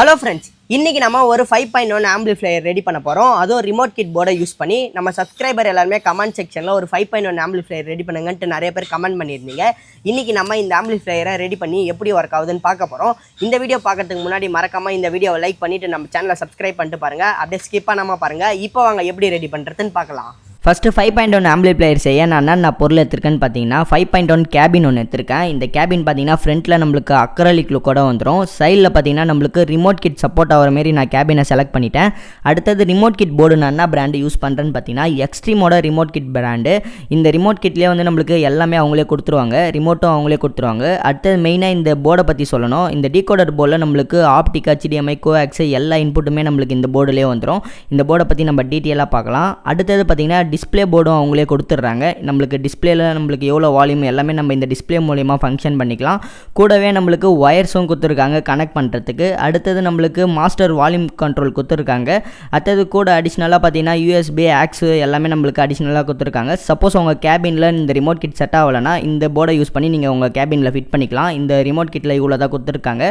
Hello friends, இன்றைக்கி நம்ம ஒரு 5.1 ஆம்பிளிஃபையர் ரெடி பண்ண போகிறோம். அதுவும் ரிமோட் கிட் போர்டை யூஸ் பண்ணி நம்ம சப்ஸ்கிரைபர் எல்லாருமே கமெண்ட் செக்ஷனில் ஒரு 5.1 ஆம்பிளிஃபையர் ரெடி பண்ணுங்கன்ட்டு நிறைய பேர் கமெண்ட் பண்ணியிருந்தீங்க. இன்றைக்கி நம்ம இந்த ஆம்பிளிஃபையரை ரெடி பண்ணி எப்படி ஒர்க் ஆகுதுன்னு பார்க்க போகிறோம். இந்த வீடியோ பார்க்கறதுக்கு முன்னாடி மறக்காமல் இந்த வீடியோவை லைக் பண்ணிவிட்டு நம்ம சேனலை சப்ஸ்கிரைப் பண்ணிட்டு பாருங்கள். அப்படியே ஸ்கிப் பண்ணாமல் பாருங்கள். இப்போ வாங்க எப்படி ரெடி பண்ணுறதுன்னு பார்க்கலாம். ஃபஸ்ட்டு 5.1 ஆம்பிளிஃபையர் செய்ய நான் பொருள் எடுத்திருக்கேன்னு பார்த்தீங்கன்னா 5.1 கேபின் ஒன்று எடுத்திருக்கேன். இந்த கேபின் பார்த்தீங்கன்னா ஃப்ரண்ட்டில் நம்மளுக்கு அக்ரலிக் லுக்கோட வந்துடும். சைடில் பார்த்தீங்கன்னா நம்மளுக்கு ரிமோட் கிட் சப்போர்ட் ஆகிற மாரி நான் கேபினை செலக்ட் பண்ணிட்டேன். அடுத்தது ரிமோட் கிட் போர்டு நான் என்ன பிராண்டு யூஸ் பண்ணுறேன்னு பார்த்தீங்கன்னா எக்ஸ்ட்ரீமோட ரிமோட் கிட் பிராண்டு. இந்த ரிமோட் கிட்லேயே வந்து நம்மளுக்கு எல்லாமே அவங்களே கொடுத்துருவாங்க, ரிமோட்டும் அவங்களே கொடுத்துருவாங்க. அடுத்தது மெயினாக இந்த போர்டை பற்றி சொல்லணும். இந்த டீகோடர் போர்டில் நம்மளுக்கு ஆப்டிக், HDMI, கோஆக்ஸ் எல்லா இன்புட்டுமே நம்மளுக்கு இந்த போர்டுலேயே வந்துடும். இந்த போர்டை பற்றி நம்ம டீட்டெயிலாக பார்க்கலாம். அடுத்தது பார்த்தீங்கன்னா டிஸ்பிளே போர்டும் அவங்களே கொடுத்துட்றாங்க. நம்மளுக்கு டிஸ்பிளேல நம்மளுக்கு எவ்வளோ வால்யூம் எல்லாமே நம்ம இந்த டிஸ்பிளே மூலிமா ஃபங்க்ஷன் பண்ணிக்கலாம். கூடவே நம்மளுக்கு ஒயர்ஸும் கொடுத்துருக்காங்க கனெக்ட் பண்ணுறதுக்கு. அடுத்தது நம்மளுக்கு மாஸ்டர் வால்யூம் கண்ட்ரோல் கொடுத்துருக்காங்க. அடுத்தது கூட அடிஷ்னலாக பார்த்தீங்கன்னா USB, ஆக்ஸு எல்லாமே நம்மளுக்கு அடிஷ்னலாக கொடுத்துருக்காங்க. சப்போஸ் உங்கள் கேபினில் இந்த ரிமோட் கிட் செட் ஆகலைன்னா இந்த போர்டை யூஸ் பண்ணி நீங்கள் உங்கள் கேபினில் ஃபிட் பண்ணிக்கலாம். இந்த ரிமோட் கிட்டில் இவ்வளோ தான் கொடுத்துருக்காங்க.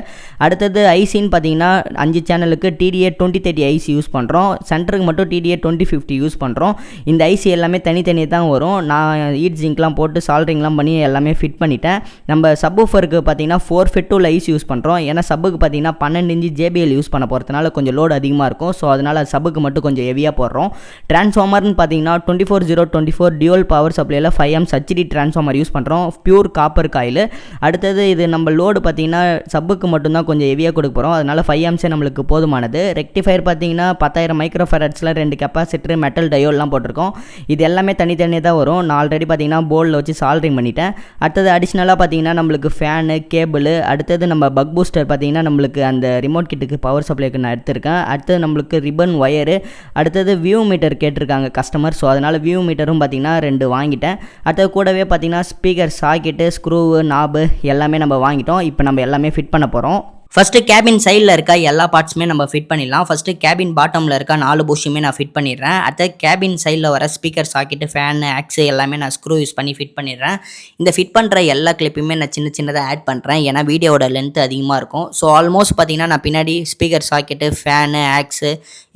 அடுத்தது ஐசின்னு பார்த்தீங்கன்னா 5 சேனலுக்கு TDA 2030 ஐசி யூஸ் பண்ணுறோம். சென்டருக்கு மட்டும் TDA 2050 யூஸ் பண்ணுறோம். இந்த ஐசி எல்லாமே தனித்தனியாக தான் வரும். நான் ஹீட் ஜிங்க்லாம் போட்டு சால்ட்ரிங்லாம் பண்ணி எல்லாமே ஃபிட் பண்ணிட்டேன். நம்ம சப்வூஃபருக்கு பார்த்தீங்கன்னா 4 fit tool ஐசி யூஸ் பண்ணுறோம். ஏன்னா சப்புக்கு பார்த்தீங்கன்னா 12 inch JBL யூஸ் பண்ண போகிறதுனால கொஞ்சம் லோடு அதிகமாக இருக்கும். ஸோ அதனால் சப்புக்கு மட்டும் கொஞ்சம் ஹெவியாக போடுறோம். டிரான்ஸ்ஃபார்மர்னு பார்த்தீங்கன்னா 24024 டியூவல் பவர் சப்ளையில் 5 amps HD டிரான்ஸ்ஃபார்மர் யூஸ் பண்ணுறோம். Pure copper coil. அடுத்தது இது நம்ம லோடு பார்த்தீங்கன்னா சப்புக்கு மட்டும்தான் கொஞ்சம் ஹெவியாக கொடுக்க போகிறோம். அதனால் 5 amps நம்மளுக்கு போதுமானது. ரெக்டிஃபயர் பார்த்தீங்கன்னா 10,000 மைக்ரோஃபேரட்ஸில் 2 கெப்பாசிட்டர், மெட்டல் டயோல்லாம் போட்டிருக்கோம். இது எல்லாமே தனித்தனியாக தான் வரும். நான் ஆல்ரெடி பார்த்தீங்கன்னா போர்டில் வச்சு சால்ட்ரிங் பண்ணிட்டேன். அடுத்தது அடிஷ்னலாக பார்த்தீங்கன்னா நம்மளுக்கு ஃபேனு, கேபிள், அடுத்தது நம்ம பக் பூஸ்டர் பார்த்தீங்கன்னா நம்மளுக்கு அந்த ரிமோட் கிட்டுக்கு பவர் சப்ளைக்கு நான் எடுத்திருக்கேன். அடுத்தது நம்மளுக்கு ரிப்பன் ஒயரு, அடுத்தது வியூ மீட்டர் கேட்டிருக்காங்க கஸ்டமர். ஸோ அதனால் வியூ மீட்டரும் பார்த்தீங்கன்னா 2 வாங்கிட்டேன். அடுத்தது கூடவே பார்த்தீங்கன்னா ஸ்பீக்கர் சாக்கெட்டு, ஸ்க்ரூவு, நாபு எல்லாமே நம்ம வாங்கிட்டோம். இப்போ நம்ம எல்லாமே ஃபிட் பண்ண போகிறோம். ஃபஸ்ட்டு கேபின் சைடில் இருக்க எல்லா பார்ட்ஸுமே நம்ம ஃபிட் பண்ணிடலாம். ஃபஸ்ட்டு கேபின் பாட்டமில் இருக்க 4 புஷ்ஷுமே நான் ஃபிட் பண்ணிடுறேன். அடுத்து கேபின் சைடில் வர ஸ்பீக்கர் சாக்கெட்டு, ஃபேனு, ஆக்ஸு எல்லாமே நான் ஸ்க்ரூ யூஸ் பண்ணி ஃபிட் பண்ணிடுறேன். இந்த ஃபிட் பண்ணுற எல்லா கிளிப்பையுமே நான் சின்னதாக ஆட் பண்ணுறேன். ஏன்னா வீடியோட லென்த் அதிகமாக இருக்கும். ஸோ ஆல்மோஸ்ட் பார்த்தீங்கன்னா நான் பின்னாடி ஸ்பீக்கர் சாக்கெட்டு, ஃபேனு, ஆக்ஸு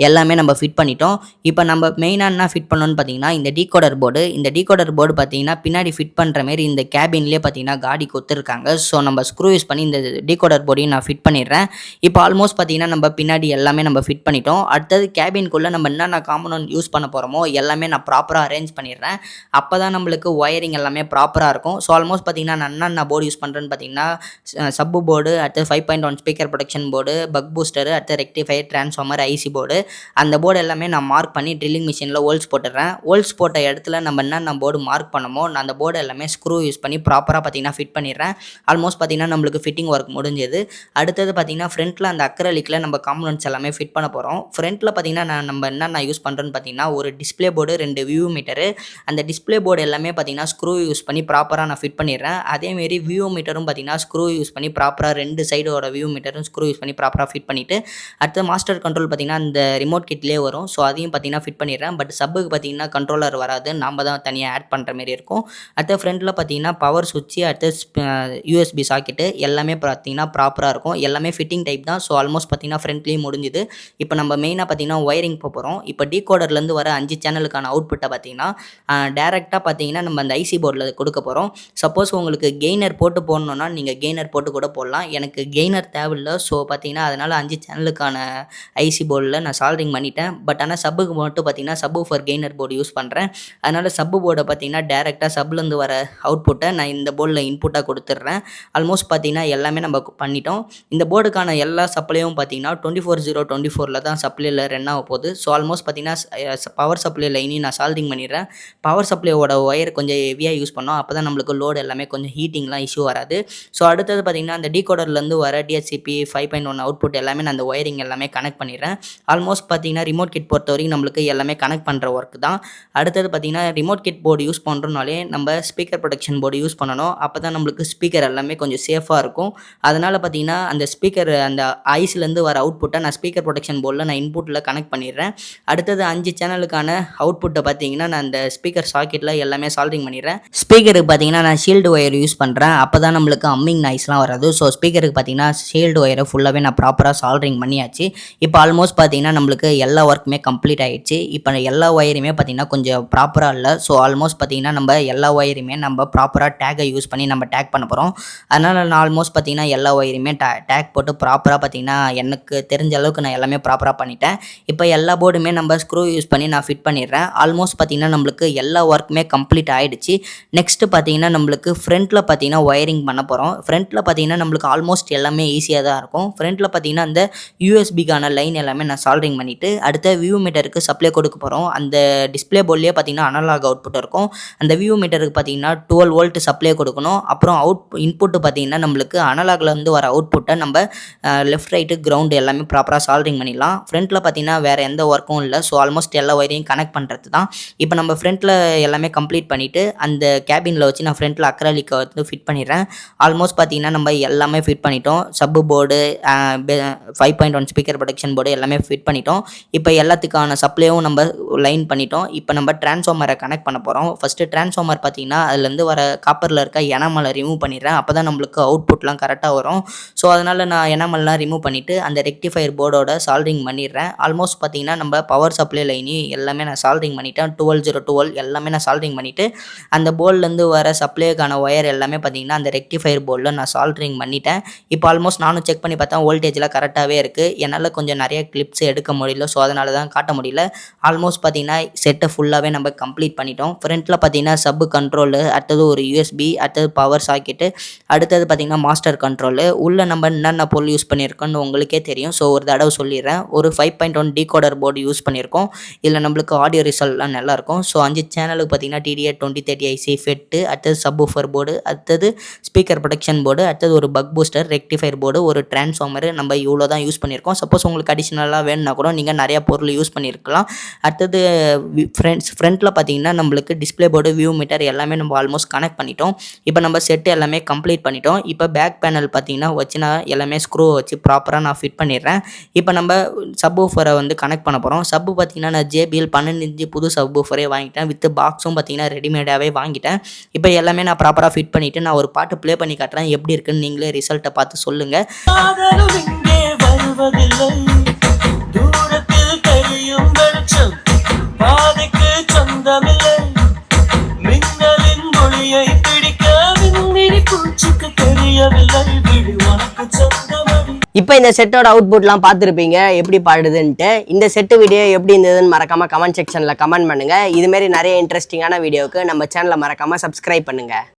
எல்லாமே நம்ம ஃபிட் பண்ணிட்டோம். இப்போ நம்ம மெயினாக என்ன ஃபிட் பண்ணோன்னு பார்த்தீங்கன்னா இந்த டீகோடர் போர்டு. இந்த டீகோடர் போர்டு பார்த்தீங்கன்னா பின்னாடி ஃபிட் பண்ணுற மாரி இந்த கேபின்லேயே பார்த்தீங்கன்னா காடி கொடுத்துருக்காங்க. ஸோ நம்ம ஸ்க்ரூ யூஸ் பண்ணி இந்த டீகோடர் போர்டையும் நான் ஃபிட் பண்ணிடுறேன். இப்போ ஆல்மோஸ்ட் பார்த்தீங்கன்னா நம்ம பின்னாடி எல்லாமே நம்ம ஃபிட் பண்ணிட்டோம். அடுத்தது கேபின்குள்ளே நம்ம என்னென்ன காம்பனன்ட் யூஸ் பண்ண போகிறோமோ எல்லாமே நான் ப்ராப்பராக அரேஞ்ச் பண்ணிடுறேன். அப்போ தான் நம்மளுக்கு ஒயரிங் எல்லாமே ப்ராப்பராக இருக்கும். ஸோ ஆல்மோஸ்ட் பார்த்தீங்கன்னா நான் என்னென்ன போர்டு யூஸ் பண்ணுறேன்னு பார்த்தீங்கன்னா சப்பு போர்டு, அடுத்து 5.1 speaker production board, buck booster, அடுத்து ரெக்டிஃபயர், டிரான்ஸ்ஃபார்மர், ஐசி போர்டு. அந்த போர்டு எல்லாமே நான் மார்க் பண்ணி ட்ரில்லிங் மிஷினில் ஹோல்ஸ் போட்டுடுறேன். ஹோல்ஸ் போட்ட இடத்துல நம்ம என்னென்ன போர்டு மார்க் பண்ணமோ நான் அந்த போர்டு எல்லாமே ஸ்க்ரூ யூஸ் பண்ணி ப்ராப்பராக பார்த்தீங்கன்னா ஃபிட் பண்ணிடுறேன். ஆல்மோஸ்ட் பார்த்தீங்கன்னா நம்மளுக்கு ஃபிட்டிங் ஒர்க் முடிஞ்சது. அடுத்தது பார்த்தீங்கன்னா ஃப்ரண்ட்டில் அந்த அக்ரலிக்கில் நம்ம காம்பனன்ட்ஸ் எல்லாமே ஃபிட் பண்ண போகிறோம். ஃப்ரண்ட்டில் பார்த்தீங்கன்னா நம்ம என்ன யூஸ் பண்ணுறோன்னு பார்த்தீங்கன்னா ஒரு டிஸ்பிளே போர்டு, 2 வியூ மீட்டரு. அந்த டிஸ்பிளே போர்டு எல்லாமே பார்த்தீங்கன்னா ஸ்க்ரூ யூஸ் பண்ணி ப்ராப்பராக நான் ஃபிட் பண்ணிடுறேன். அதேமாரி வியூ மீட்டரும் பார்த்தீங்கன்னா ஸ்க்ரூ யூஸ் பண்ணி ப்ராப்பராக 2 சைடோட வியூ மீட்டரும் ஸ்க்ரூ யூஸ் பண்ணி ப்ராப்பராக ஃபிட் பண்ணிவிட்டு அடுத்த மாஸ்டர் கண்ட்ரோல் பார்த்தீங்கன்னா இந்த ரிமோட் கிட்லேயே வரும். ஸோ அதையும் பார்த்தீங்கன்னா ஃபிட் பண்ணிடுறேன். பட் சப்புக்கு பார்த்தீங்கன்னா கண்ட்ரோலர் வராது, நம்ம தான் தனியாக ஆட் பண்ணுற மாரி இருக்கும். அடுத்த ஃப்ரண்ட்டில் பார்த்தீங்கன்னா பவர் சுவிட்சு, அடுத்து USB சாக்கெட்டு எல்லாமே பார்த்தீங்கன்னா ப்ராப்பராக இருக்கும். எல்லாமே ஃபிட்டிங் டைப் தான். ஸோ ஆல்மோஸ்ட் பார்த்தீங்கன்னா ஃப்ரண்ட்லேயும் முடிஞ்சுது. இப்போ நம்ம மெயினாக பார்த்தீங்கன்னா ஒயரிங் போகிறோம். இப்போ டீகோடர்லேருந்து வர 5 சேனலுக்கான அவுட்புட்டை பார்த்தீங்கன்னா டேரெக்டாக பார்த்தீங்கன்னா நம்ம அந்த ஐசி போர்டில் கொடுக்க போகிறோம். சப்போஸ் உங்களுக்கு கெய்னர் போட்டு போடணுன்னா நீங்கள் கெய்னர் போட்டு கூட போடலாம். எனக்கு கெய்னர் தேவையில்லை. ஸோ பார்த்தீங்கன்னா அதனால் 5 சேனலுக்கான ஐசி போர்டில் நான் சால்ட்ரிங் பண்ணிட்டேன். பட் ஆனால் சப்புக்கு மட்டும் பார்த்தீங்கன்னா சப்வூஃபர் கெய்னர் போர்டு யூஸ் பண்ணுறேன். அதனால் சப்பு போர்டை பார்த்தீங்கன்னா டேரெக்டாக சப்லேருந்து வர அவுட்புட்டை நான் இந்த போர்டில் இன்புட்டாக கொடுத்துட்றேன். ஆல்மோஸ்ட் பார்த்தீங்கன்னா எல்லாமே நம்ம பண்ணிட்டோம். இந்த போர்டுக்கான எல்லா சப்ளையும் பார்த்தீங்கன்னா 24/0/24 தான் சப்ளையில் ரன் ஆக போகுது. ஸோ ஆல்மோஸ்ட் பார்த்தீங்கன்னா பவர் சப்ளை லைனையும் நான் சால்டிங் பண்ணிடுறேன். பவர் சப்ளையோட ஒயர் கொஞ்சம் ஹெவியாக யூஸ் பண்ணோம். அப்போ தான் நம்மளுக்கு லோடு எல்லாமே கொஞ்சம் ஹீட்டிங்லாம் இஷ்யூ வராது. ஸோ அடுத்தது பார்த்தீங்கன்னா அந்த டீகோடர்லேருந்து வர DHCP 5.1 அவுட்புட் எல்லாமே நான் அந்த ஒயரிங் எல்லாமே கனெக்ட் பண்ணிடுறேன். ஆல்மோஸ்ட் பார்த்தீங்கன்னா ரிமோட் கிட் பொறுத்த வரைக்கும் நம்மளுக்கு எல்லாமே கனெக்ட் பண்ணுற ஒர்க் தான். அடுத்தது பார்த்தீங்கன்னா ரிமோட் கிட் போர்டு யூஸ் பண்ணுறோனாலே நம்ம ஸ்பீக்கர் ப்ரொடக்ஷன் போர்டு யூஸ் பண்ணணும். அப்போ தான் நம்மளுக்கு ஸ்பீக்கர் எல்லாமே கொஞ்சம் சேஃபாக இருக்கும். அதனால் பார்த்தீங்கன்னா அந்த அந்த ஸ்பீக்கர் அந்த ஐஸ்லேருந்து வர அவுட்புட்டை நான் ஸ்பீக்கர் ப்ரொடெக்ஷன் போர்டில் நான் இன்புட்டில் கனெக்ட் பண்ணிடுறேன். அடுத்தது 5 சேனலுக்கான அவுட்புட்டை பார்த்தீங்கன்னா நான் அந்த ஸ்பீக்கர் சாக்கெட்டில் எல்லாமே சால்ட்ரிங் பண்ணிடுறேன். ஸ்பீக்கருக்கு பார்த்தீங்கன்னா நான் ஷீல்டு ஒயர் யூஸ் பண்ணுறேன். அப்போ தான் நம்மளுக்கு அம்மிங் நாய்ஸ்லாம் வராது. ஸோ ஸ்பீக்கருக்கு பார்த்தீங்கன்னா ஷீல்டு ஒயரை ஃபுல்லாகவே நான் ப்ராப்பராக சால்ட்ரிங் பண்ணியாச்சு. இப்போ ஆல்மோஸ்ட் பார்த்தீங்கன்னா நம்மளுக்கு எல்லா ஒர்க்குமே கம்ப்ளீட் ஆகிடுச்சு. இப்போ எல்லா ஒயருமே பார்த்தீங்கன்னா கொஞ்சம் ப்ராப்பராக இல்லை. ஸோ ஆல்மோஸ்ட் பார்த்தீங்கன்னா நம்ம எல்லா ஒயருமே நம்ம ப்ராப்பராக டேக்கை யூஸ் பண்ணி நம்ம டேக் பண்ண போகிறோம். அதனால் நான் ஆல்மோஸ்ட் பார்த்தீங்கன்னா எல்லா ஒயருமே டேக் போட்டு ப்ராப்பராக பார்த்தீங்கன்னா எனக்கு தெரிஞ்ச அளவுக்கு நான் எல்லாமே ப்ராப்பராக பண்ணிட்டேன். இப்போ எல்லா போர்டுமே நம்ம ஸ்க்ரூ யூஸ் பண்ணி நான் ஃபிட் பண்ணிடுறேன். ஆல்மோஸ்ட் பார்த்தீங்கன்னா நம்மளுக்கு எல்லா ஒர்க்குமே கம்ப்ளீட் ஆகிடுச்சு. நெக்ஸ்ட்டு பார்த்தீங்கன்னா நம்மளுக்கு ஃப்ரண்ட்டில் பார்த்தீங்கன்னா ஒயரிங் பண்ண போகிறோம். ஃப்ரண்ட்டில் பார்த்தீங்கன்னா நம்மளுக்கு ஆல்மோஸ்ட் எல்லாமே ஈஸியாக தான் இருக்கும். ஃப்ரண்ட்டில் பார்த்தீங்கன்னா அந்த யூஎஸ்பிக்கான லைன் எல்லாமே நான் சால்ட்ரிங் பண்ணிவிட்டு அடுத்த வியூ மீட்டருக்கு சப்ளை கொடுக்க போகிறோம். அந்த டிஸ்பிளே போர்ட்லேயே பார்த்தீங்கன்னா அனலாக் அவுட்புட் இருக்கும். அந்த வியூ மீட்டருக்கு பார்த்தீங்கன்னா 12 வோல்ட் சப்ளை கொடுக்கணும். அப்புறம் இன்புட்டு பார்த்தீங்கன்னா நம்மளுக்கு அனலாக்லேருந்து வர அவுட்புட்டை நம்ம லெஃப்ட் ரைட்டு கிரவுண்டு எல்லாமே ப்ராப்பராக சால்ட்ரிங் பண்ணிடலாம். ஃப்ரண்ட்டில் பார்த்தீங்கன்னா வேறு எந்த ஒர்க்கும் இல்லை. ஸோ ஆல்மோஸ்ட் எல்லா ஒயரையும் கனெக்ட் பண்ணுறது தான். இப்போ நம்ம ஃப்ரண்ட்டில் எல்லாமே கம்ப்ளீட் பண்ணிவிட்டு அந்த கேபினில் வச்சு நான் ஃப்ரண்ட்டில் அக்ரலிக்கை வந்து ஃபிட் பண்ணிடுறேன். ஆல்மோஸ்ட் பார்த்தீங்கன்னா நம்ம எல்லாமே ஃபிட் பண்ணிட்டோம். சப்பு போர்டு 5.1 ஸ்பீக்கர் ப்ரொடெக்ஷன் போர்டு எல்லாமே ஃபிட் பண்ணிட்டோம். இப்போ எல்லாத்துக்கான சப்ளையும் நம்ம லைன் பண்ணிட்டோம். இப்போ நம்ம டிரான்ஸ்ஃபார்மரை கனெக்ட் பண்ண போகிறோம். ஃபஸ்ட்டு டிரான்ஸ்ஃபார்மர் பார்த்தீங்கன்னா அதுலேருந்து வர காப்பரில் இருக்க எனாமலை ரிமூவ் பண்ணிடுறேன். அப்போ தான் நம்மளுக்கு அவுட்புட்லாம் கரெக்டாக வரும். ஸோ அதனால் நான் எனாமல்லாம் ரிமூவ் பண்ணிவிட்டு அந்த ரெக்டிஃபயர் போர்டோட சால்ட்ரிங் பண்ணிடுறேன். ஆல்மோஸ்ட் பார்த்தீங்கன்னா நம்ம பவர் சப்ளை லைனி எல்லாமே நான் சால்ட்ரிங் பண்ணிட்டேன். 12 எல்லாமே நான் சால்ட்ரிங் பண்ணிவிட்டு அந்த போர்ட்லேருந்து வர சப்ளைக்கான ஒயர் எல்லாமே பார்த்தீங்கன்னா அந்த ரெக்டிஃபயர் போர்டில் நான் சால்ட்ரிங் பண்ணிட்டேன். இப்போ ஆல்மோஸ்ட் நானும் செக் பண்ணி பார்த்தேன், வோல்டேஜ்லாம் கரெக்டாகவே இருக்குது. என்னால் கொஞ்சம் நிறைய கிளிப்ஸ் எடுக்க முடியல. ஸோ அதனால தான் காட்ட முடியல. ஆல்மோஸ்ட் பார்த்தீங்கன்னா செட்டை ஃபுல்லாகவே நம்ம கம்ப்ளீட் பண்ணிட்டோம். ஃப்ரண்ட்டில் பார்த்தீங்கன்னா சப்பு கண்ட்ரோலு, அடுத்தது ஒரு யூஎஸ்பி, அடுத்தது பவர் சாக்கெட்டு, அடுத்தது பார்த்தீங்கன்னா மாஸ்டர் கண்ட்ரோலு. உள்ளே நம்ம என்னென்ன பொருள் யூஸ் பண்ணியிருக்கோன்னு உங்களுக்கே தெரியும். ஸோ ஒரு தடவை சொல்லிடுறேன். ஒரு 5.1 டீகோடர் போர்டு யூஸ் பண்ணியிருக்கோம். இதில் நம்மளுக்கு ஆடியோ ரிசல்ட்லாம் நல்லாயிருக்கும். ஸோ 5 சேனலுக்கு பார்த்தீங்கன்னா TDA 2030 IC ஃபெட்டு, அடுத்தது சப்வூஃபர் போர்டு, அடுத்தது ஸ்பீக்கர் ப்ரொடெக்ஷன் போர்டு, அடுத்தது ஒரு பக் பூஸ்டர், ரெக்டிஃபயர் போர்டு, ஒரு டிரான்ஸ்ஃபார்மர். நம்ம இவ்வளோ தான் யூஸ் பண்ணியிருக்கோம். சப்போஸ் உங்களுக்கு அடிஷ்னலாக வேணும்னா கூட நீங்கள் நிறையா பொருள் யூஸ் பண்ணியிருக்கலாம். அடுத்தது ஃப்ரண்ட்டில் பார்த்தீங்கன்னா நம்மளுக்கு டிஸ்பிளே போர்டு, வியூ மீட்டர் எல்லாமே நம்ம ஆல்மோஸ்ட் கனெக்ட் பண்ணிட்டோம். இப்போ நம்ம செட்டு எல்லாமே கம்ப்ளீட் பண்ணிட்டோம். இப்போ பேக் பேனல் பார்த்தீங்கன்னா வச்சு நான் எல்லாமே ஸ்க்ரூ வச்சு ப்ராப்பராக நான் ஃபிட் பண்ணிடுறேன். இப்போ நம்ம சப்வூஃபரை வந்து கனெக்ட் பண்ண போகிறோம். சப்பு பார்த்தீங்கன்னா நான் JBL 12 இன்ச்சு புது சப்வூஃபரே வாங்கிட்டேன். வித் பாக்ஸும் பார்த்தீங்கன்னா ரெடிமேடாகவே வாங்கிட்டேன். இப்போ எல்லாமே நான் ப்ராப்பராக ஃபிட் பண்ணிவிட்டு நான் ஒரு பாட்டு ப்ளே பண்ணி காட்டுறேன். எப்படி இருக்குன்னு நீங்களே ரிசல்ட்டை பார்த்து சொல்லுங்கள். தூரத்தில் தெரியும் வெளிச்சம், பாதைக்கு சொந்தமில்லை, மின்னலின் மொழியை பிடிக்க விண்வெளி பூச்சிக்கு தெரியவில்லை, விழி உனக்கு சொந்தமடி. இப்போ இந்த செட்டோட அவுட்புட்லாம் பார்த்துருப்பீங்க எப்படி பாடுதுன்ட்டு. இந்த செட்டு வீடியோ எப்படி இருந்ததுன்னு மறக்காம கமெண்ட் செக்ஷனில் கமெண்ட் பண்ணுங்க. இதுமாரி நிறைய இன்ட்ரெஸ்டிங்கான வீடியோவுக்கு நம்ம சேனலை மறக்காம சப்ஸ்கிரைப் பண்ணுங்க.